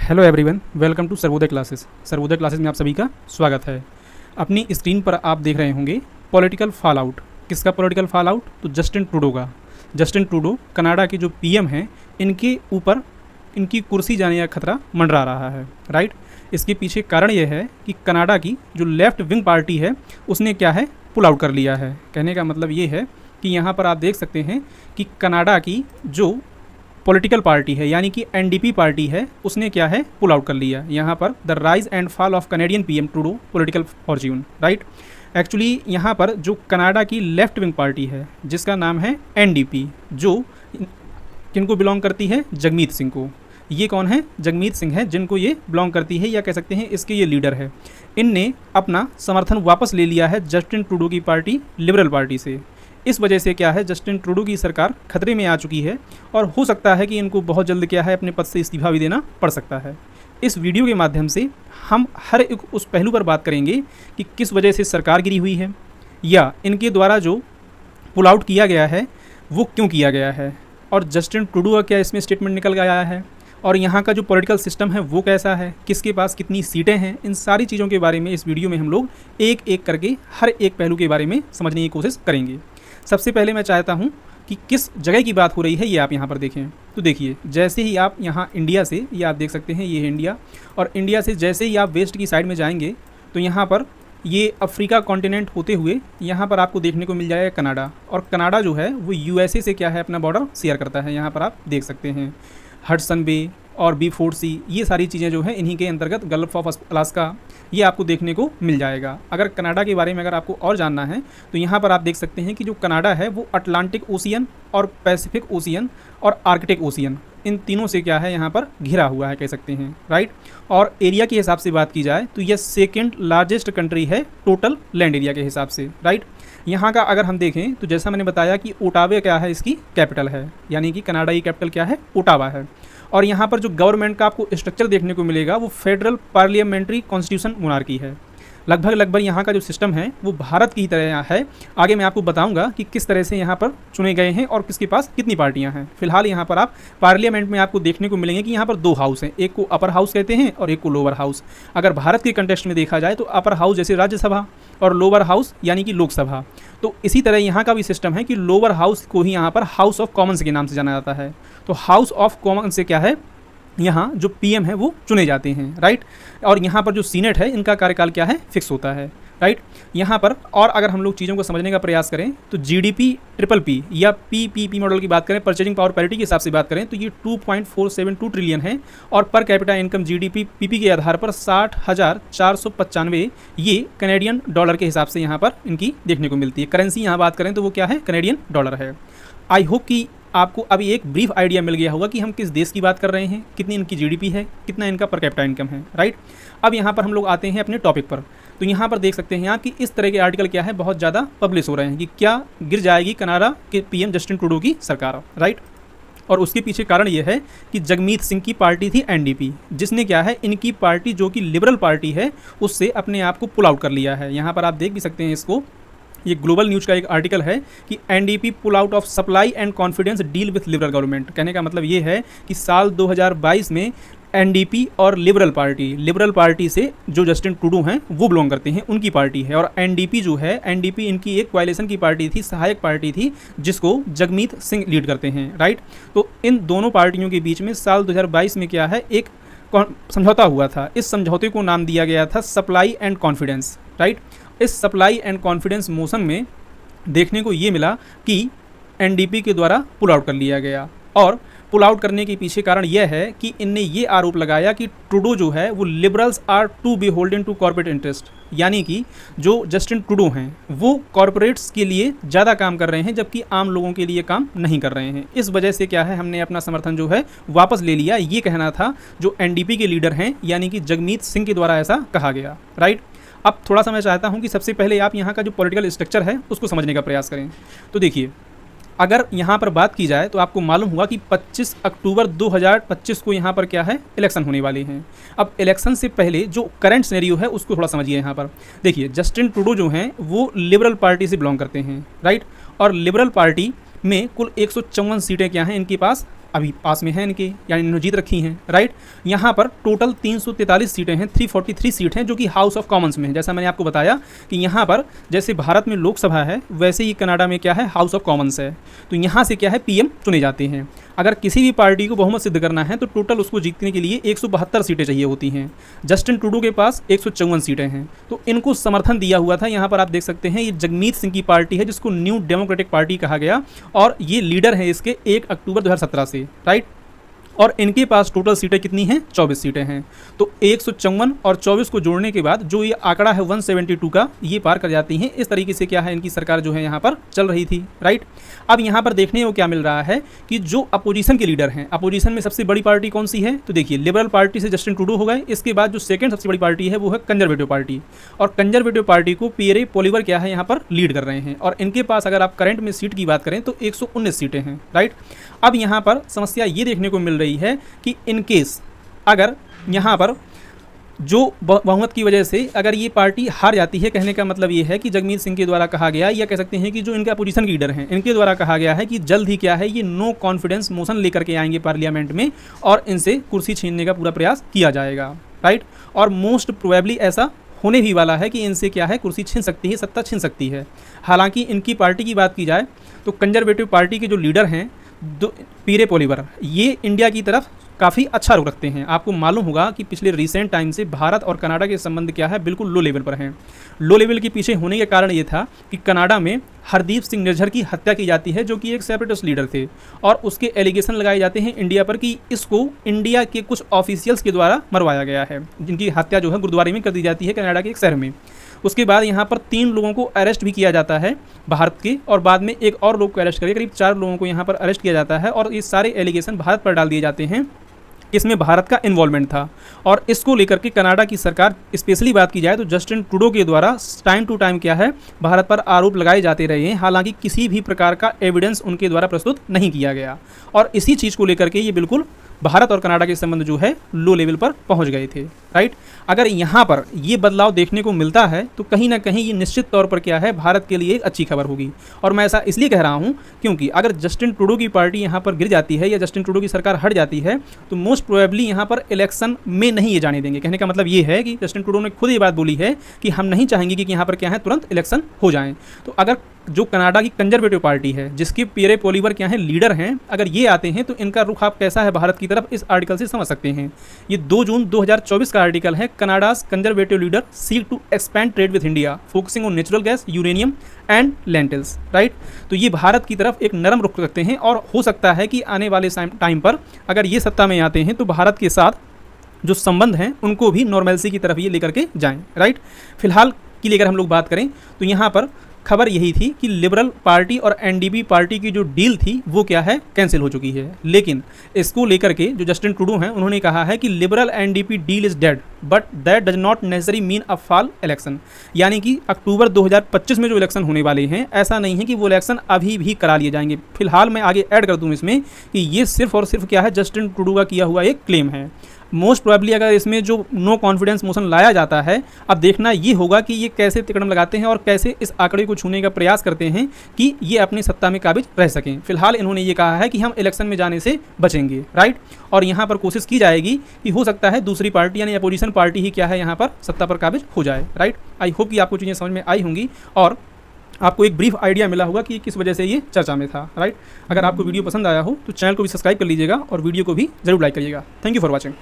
Hello everyone, welcome to Sarvodaya classes. Sarvodaya classes में आप सभी का स्वागत है। अपनी स्क्रीन पर आप देख रहे होंगे पॉलिटिकल फॉल आउट। किसका पॉलिटिकल फॉल आउट? तो जस्टिन ट्रूडो का। जस्टिन ट्रूडो कनाडा के जो पीएम हैं, इनके ऊपर इनकी कुर्सी जाने का खतरा मंडरा रहा है, राइट। इसके पीछे कारण यह है कि कनाडा की जो लेफ्ट विंग पार्टी है उसने क्या है, पुल आउट कर लिया है। कहने का मतलब ये है कि यहाँ पर आप देख सकते हैं कि कनाडा की जो पॉलिटिकल पार्टी है यानी कि एनडीपी पार्टी है, उसने क्या है, पुल आउट कर लिया। यहाँ पर the rise and fall of Canadian PM Trudeau political Fortune, right. Actually यहाँ पर जो कनाडा की लेफ्ट विंग पार्टी है जिसका नाम है एनडीपी, जो किनको बिलोंग करती है, जगमीत सिंह को। ये कौन है? जगमीत सिंह है, जिनको ये बिलोंग करती है, या कह सकते हैं इसके ये लीडर है। इनने अपना समर्थन वापस ले लिया है जस्टिन ट्रूडो की पार्टी लिबरल पार्टी से। इस वजह से क्या है, जस्टिन ट्रूडो की सरकार खतरे में आ चुकी है और हो सकता है कि इनको बहुत जल्द क्या है, अपने पद से इस्तीफा भी देना पड़ सकता है। इस वीडियो के माध्यम से हम हर एक उस पहलू पर बात करेंगे कि किस वजह से सरकार गिरी हुई है, या इनके द्वारा जो पुल आउट किया गया है वो क्यों किया गया है, और जस्टिन ट्रूडो का क्या इसमें स्टेटमेंट निकल गया है, और यहाँ का जो पॉलिटिकल सिस्टम है वो कैसा है, किसके पास कितनी सीटें हैं। इन सारी चीज़ों के बारे में इस वीडियो में हम लोग एक एक करके हर एक पहलू के बारे में समझने की कोशिश करेंगे। सबसे पहले मैं चाहता हूँ कि किस जगह की बात हो रही है ये आप यहाँ पर देखें। तो देखिए, जैसे ही आप यहाँ इंडिया से, ये आप देख सकते हैं ये है इंडिया, और इंडिया से जैसे ही आप वेस्ट की साइड में जाएंगे तो यहाँ पर ये अफ्रीका कॉन्टिनेंट होते हुए यहाँ पर आपको देखने को मिल जाएगा कनाडा। और कनाडा जो है वो यूएसए से क्या है, अपना बॉर्डर शेयर करता है। यहाँ पर आप देख सकते हैं हडसन बे और B4 सी, ये सारी चीज़ें जो हैं इन्हीं के अंतर्गत गल्फ ऑफ अलास्का, ये आपको देखने को मिल जाएगा। अगर कनाडा के बारे में अगर आपको और जानना है तो यहाँ पर आप देख सकते हैं कि जो कनाडा है वो अटलांटिक ओशियन और पैसिफिक ओशियन और आर्कटिक ओशियन, इन तीनों से क्या है यहाँ पर घिरा हुआ है, कह सकते हैं, राइट। और एरिया के हिसाब से बात की जाए तो यह सेकेंड लार्जेस्ट कंट्री है टोटल लैंड एरिया के हिसाब से, राइट। यहाँ का अगर हम देखें तो जैसा मैंने बताया कि ओटावा क्या है, इसकी कैपिटल है, यानी कि कनाडा की कैपिटल क्या है, ओटावा है। और यहाँ पर जो गवर्नमेंट का आपको स्ट्रक्चर देखने को मिलेगा वो फेडरल पार्लियामेंट्री कॉन्स्टिट्यूशन मोनार्की है। लगभग यहाँ का जो सिस्टम है वो भारत की तरह है। आगे मैं आपको बताऊंगा कि किस तरह से यहाँ पर चुने गए हैं और किसके पास कितनी पार्टियाँ हैं। फिलहाल यहाँ पर आप पार्लियामेंट में आपको देखने को मिलेंगे कि यहाँ पर दो हाउस हैं, एक को अपर हाउस कहते हैं और एक को लोअर हाउस। अगर भारत के कंटेक्स्ट में देखा जाए तो अपर हाउस जैसे राज्यसभा और लोअर हाउस यानी कि लोकसभा। तो इसी तरह यहाँ का भी सिस्टम है कि लोअर हाउस को ही यहाँ पर हाउस ऑफ कॉमन्स के नाम से जाना जाता है। तो हाउस ऑफ कॉमन्स से क्या है, यहाँ जो पीएम है वो चुने जाते हैं, राइट। और यहाँ पर जो सीनेट है इनका कार्यकाल क्या है, फिक्स होता है, राइट। यहाँ पर और अगर हम लोग चीज़ों को समझने का प्रयास करें तो जीडीपी ट्रिपल पी या पीपीपी मॉडल की बात करें, परचेजिंग पावर पैरिटी के हिसाब से बात करें तो ये 2.472 ट्रिलियन है। और per capita income GDP PP के आधार पर 60,495 ये कनेडियन डॉलर के हिसाब से यहाँ पर इनकी देखने को मिलती है। करेंसी यहाँ बात करें तो वो क्या है, कनेडियन डॉलर है। आई होप कि आपको अभी एक ब्रीफ आइडिया मिल गया होगा कि हम किस देश की बात कर रहे हैं, कितनी इनकी जीडीपी है, कितना इनका पर कैपिटा इनकम है, राइट। अब यहाँ पर हम लोग आते हैं अपने टॉपिक पर। तो यहाँ पर देख सकते हैं आप कि इस तरह के आर्टिकल क्या है, बहुत ज़्यादा पब्लिश हो रहे हैं कि क्या गिर जाएगी कनाडा के पीएम जस्टिन ट्रूडो की सरकार, राइट। और उसके पीछे कारण ये है कि जगमीत सिंह की पार्टी थी एनडीपी, जिसने क्या है, इनकी पार्टी जो कि लिबरल पार्टी है उससे अपने आप को पुल आउट कर लिया है। यहाँ पर आप देख भी सकते हैं इसको, ये ग्लोबल न्यूज़ का एक आर्टिकल है कि NDP pull out of supply and confidence deal with liberal government. कहने का मतलब ये है कि साल 2022 में एनडीपी और लिबरल पार्टी से जो जस्टिन ट्रूडो हैं वो बिलोंग करते हैं, उनकी पार्टी है। और एनडीपी जो है, एनडीपी इनकी एक कोएलिशन की पार्टी थी, सहायक पार्टी थी, जिसको जगमीत सिंह लीड करते हैं, राइट। तो इन दोनों पार्टियों के बीच में साल 2022 में क्या है, एक समझौता हुआ था। इस समझौते को नाम दिया गया था सप्लाई एंड कॉन्फिडेंस, राइट। इस सप्लाई एंड कॉन्फिडेंस मोशन में देखने को ये मिला कि एनडीपी के द्वारा पुल आउट कर लिया गया। और पुल आउट करने के पीछे कारण यह है कि इनने ये आरोप लगाया कि ट्रूडो जो है वो liberals are too beholden to corporate interest, यानी कि जो जस्टिन ट्रूडो हैं वो कॉर्पोरेट्स के लिए ज़्यादा काम कर रहे हैं जबकि आम लोगों के लिए काम नहीं कर रहे हैं। इस वजह से क्या है, हमने अपना समर्थन जो है वापस ले लिया, ये कहना था जो एनडीपी के लीडर हैं यानी कि जगमीत सिंह के द्वारा ऐसा कहा गया, राइट। अब थोड़ा सा मैं चाहता हूं कि सबसे पहले आप यहाँ का जो पॉलिटिकल स्ट्रक्चर है उसको समझने का प्रयास करें। तो देखिए, अगर यहाँ पर बात की जाए तो आपको मालूम हुआ कि 25 अक्टूबर 2025 को यहाँ पर क्या है, इलेक्शन होने वाले हैं। अब इलेक्शन से पहले जो करंट सिनेरियो है उसको थोड़ा समझिए। यहाँ पर देखिए, जस्टिन ट्रूडो जो हैं वो लिबरल पार्टी से बिलोंग करते हैं, राइट। और लिबरल पार्टी में कुल 154 सीटें क्या हैं इनके पास, अभी पास में है इनके, यानी इन्होंने जीत रखी हैं, राइट। यहाँ पर टोटल 343 सीटें हैं, 343 सीट हैं जो कि हाउस ऑफ कॉमन्स में है। जैसा मैंने आपको बताया कि यहाँ पर जैसे भारत में लोकसभा है वैसे ही कनाडा में क्या है, हाउस ऑफ कॉमन्स है। तो यहाँ से क्या है, पीएम चुने जाते हैं। अगर किसी भी पार्टी को बहुमत सिद्ध करना है तो टोटल उसको जीतने के लिए 172 सीटें चाहिए होती हैं। जस्टिन ट्रूडो के पास 154 सीटें हैं। तो इनको समर्थन दिया हुआ था, यहाँ पर आप देख सकते हैं ये जगमीत सिंह की पार्टी है जिसको न्यू डेमोक्रेटिक पार्टी कहा गया, और ये लीडर है इसके 1 अक्टूबर 2017 से, राइट। और इनके पास टोटल सीटें कितनी हैं, 24 सीटें हैं। तो 154 और 24 को जोड़ने के बाद जो ये आंकड़ा है 172 का, ये पार कर जाती हैं। इस तरीके से क्या है, इनकी सरकार जो है यहाँ पर चल रही थी, राइट। अब यहाँ पर देखने को क्या मिल रहा है कि जो अपोजिशन के लीडर हैं, अपोजिशन में सबसे बड़ी पार्टी कौन सी है, तो देखिए लिबरल पार्टी से जस्टिन ट्रूडो हो गए। इसके बाद जो सेकंड सबसे बड़ी पार्टी है वो है कंजर्वेटिव पार्टी, और कंजर्वेटिव पार्टी को पियरे पोलिवर क्या है यहाँ पर लीड कर रहे हैं। और इनके पास अगर आप करंट में सीट की बात करें तो 119 सीटें हैं, राइट। अब यहाँ पर समस्या ये देखने को मिल रही है कि इन केस अगर यहाँ पर जो बहुमत की वजह से अगर ये पार्टी हार जाती है, कहने का मतलब ये है कि जगमीत सिंह के द्वारा कहा गया, या कह सकते हैं कि जो इनके अपोजिशन लीडर हैं इनके द्वारा कहा गया है कि जल्द ही क्या है, ये नो कॉन्फिडेंस मोशन लेकर के आएंगे पार्लियामेंट में और इनसे कुर्सी छीनने का पूरा प्रयास किया जाएगा, राइट। और मोस्ट प्रोबेबली ऐसा होने भी वाला है कि इनसे क्या है, कुर्सी छीन सकती है, सत्ता छीन सकती है। हालांकि इनकी पार्टी की बात की जाए तो कंजर्वेटिव पार्टी के जो लीडर हैं पियरे पोलिवर, ये इंडिया की तरफ काफ़ी अच्छा रुख रखते हैं। आपको मालूम होगा कि पिछले रिसेंट टाइम से भारत और कनाडा के संबंध क्या है, बिल्कुल लो लेवल पर हैं। लो लेवल के पीछे होने के कारण ये था कि कनाडा में हरदीप सिंह निर्झर की हत्या की जाती है जो कि एक सेपरेटिस्ट लीडर थे, और उसके एलिगेशन लगाए जाते हैं इंडिया पर कि इसको इंडिया के कुछ ऑफिशियल्स के द्वारा मरवाया गया है, जिनकी हत्या जो है गुरुद्वारे में कर दी जाती है कनाडा के एक शहर में। उसके बाद यहाँ पर 3 लोगों को अरेस्ट भी किया जाता है भारत के, और बाद में एक और लोग को अरेस्ट करके करीब 4 लोगों को यहाँ पर अरेस्ट किया जाता है, और ये सारे एलिगेशन भारत पर डाल दिए जाते हैं। इसमें भारत का इन्वॉल्वमेंट था, और इसको लेकर के कनाडा की सरकार, स्पेशली बात की जाए तो जस्टिन ट्रूडो के द्वारा टाइम टू टाइम क्या है, भारत पर आरोप लगाए जाते रहे हैं। हालांकि किसी भी प्रकार का एविडेंस उनके द्वारा प्रस्तुत नहीं किया गया, और इसी चीज़ को लेकर के ये बिल्कुल भारत और कनाडा के संबंध जो है लो लेवल पर पहुंच गए थे, राइट। अगर यहाँ पर ये बदलाव देखने को मिलता है तो कहीं ना कहीं ये निश्चित तौर पर क्या है, भारत के लिए एक अच्छी खबर होगी। और मैं ऐसा इसलिए कह रहा हूँ क्योंकि अगर जस्टिन ट्रूडो की पार्टी यहाँ पर गिर जाती है या जस्टिन ट्रूडो की सरकार हट जाती है तो मोस्ट प्रोबेबली यहाँ पर इलेक्शन में नहीं ये जाने देंगे। कहने का मतलब ये है कि जस्टिन ट्रूडो ने खुद ये बात बोली है कि हम नहीं चाहेंगे कि यहाँ पर क्या है, तुरंत इलेक्शन हो जाएं। तो अगर जो कनाडा की कंजर्वेटिव पार्टी है जिसके पियरे पोलिवर क्या है, लीडर हैं, अगर ये आते हैं तो इनका रुख आप कैसा है भारत की तरफ, इस आर्टिकल से समझ सकते हैं। ये 2 जून 2024 का आर्टिकल है, Canada's conservative leader seek to expand trade with India focusing on natural gas, uranium and lentils, right. तो ये भारत की तरफ एक नरम रुख रखते हैं, और हो सकता है कि आने वाले टाइम पर अगर ये सत्ता में आते हैं तो भारत के साथ जो संबंध हैं उनको भी नॉर्मलसी की तरफ ये लेकर के जाएं, राइट। फिलहाल की लेकर हम लोग बात करें तो यहाँ पर खबर यही थी कि लिबरल पार्टी और एनडीपी पार्टी की जो डील थी वो क्या है, कैंसिल हो चुकी है। लेकिन इसको लेकर के जो जस्टिन ट्रूडो हैं उन्होंने कहा है कि liberal NDP deal is dead but that does not necessary mean a fall election, यानी कि अक्टूबर 2025 में जो इलेक्शन होने वाले हैं ऐसा नहीं है कि वो इलेक्शन अभी भी करा लिए जाएंगे। फिलहाल मैं आगे ऐड कर दूँ इसमें कि ये सिर्फ और सिर्फ क्या है, जस्टिन ट्रूडो का किया हुआ एक क्लेम है। मोस्ट प्रोबेबली अगर इसमें जो नो कॉन्फिडेंस मोशन लाया जाता है, अब देखना ये होगा कि ये कैसे तिकड़म लगाते हैं और कैसे इस आंकड़े को छूने का प्रयास करते हैं कि ये अपनी सत्ता में काबिज रह सकें। फिलहाल इन्होंने ये कहा है कि हम इलेक्शन में जाने से बचेंगे, राइट। और यहाँ पर कोशिश की जाएगी कि हो सकता है दूसरी पार्टी यानी अपोजिशन पार्टी ही क्या है यहाँ पर सत्ता पर काबिज हो जाए, राइट। आई होप कि आपको चीज़ें समझ में आई होंगी और आपको एक ब्रीफ आइडिया मिला होगा कि किस वजह से ये चर्चा में था, राइट। अगर आपको वीडियो पसंद आया हो तो चैनल को भी सब्सक्राइब कर लीजिएगा और वीडियो को भी जरूर लाइक करिएगा। Thank you for watching.